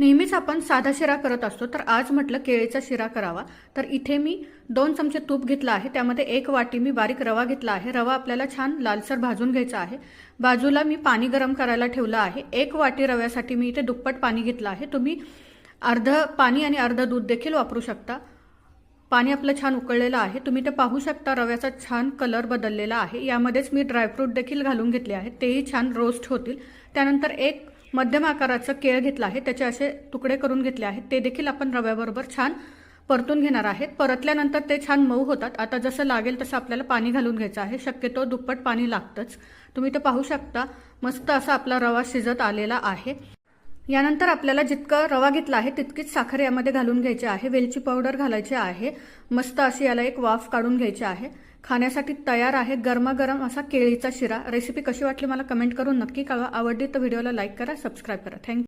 नेहमीच आपण साधा शिरा करत असतो, तर आज म्हटलं केळीचा शिरा करावा। तर इथे मी 2 चमचे तूप घेतलं आहे, त्यामध्ये 1 वाटी मी बारीक रवा घेतला आहे। रवा आपल्याला छान लालसर भाजून घ्यायचा आहे। बाजूला मी पाणी गरम करायला ठेवलं आहे। 1 वाटी रव्यासाठी मी इथे दुप्पट पाणी घेतलं आहे। तुम्ही अर्ध पाणी आणि अर्ध दूध देखील वापरू शकता। पाणी आपलं छान उकळलेलं आहे। तुम्ही ते पाहू शकता, रव्याचा छान कलर बदललेला आहे। यामध्येच मी ड्रायफ्रूट देखील घालून घेतले आहेत, तेही छान रोस्ट होतील। त्यानंतर एक मध्यम आकाराचं केळ घेतलं आहे, त्याचे असे तुकडे करून घेतले आहेत। ते देखील आपण रव्याबरोबर छान परतून घेणार आहेत। परतल्यानंतर ते छान मऊ होतात। आता जसं लागेल तसं आपल्याला पाणी घालून घ्यायचं आहे। शक्यतो दुप्पट पाणी लागतंच। तुम्ही ते पाहू शकता, मस्त असा आपला रवा शिजत आलेला आहे। यानंतर आपल्याला जितका रवा घेतला आहे तितकीच साखर यामध्ये घालून घ्यायची आहे। वेलची पावडर घालायची आहे। मस्त अशी याला एक वाफ काढून घ्यायची आहे। खाण्यासाठी तयार आहे गरमागरम असा केळीचा शिरा। रेसिपी कशी वाटली मला कमेंट करून नक्की कळवा। आवडली तर व्हिडिओला लाईक करा, सबस्क्राईब करा। थँक्यू।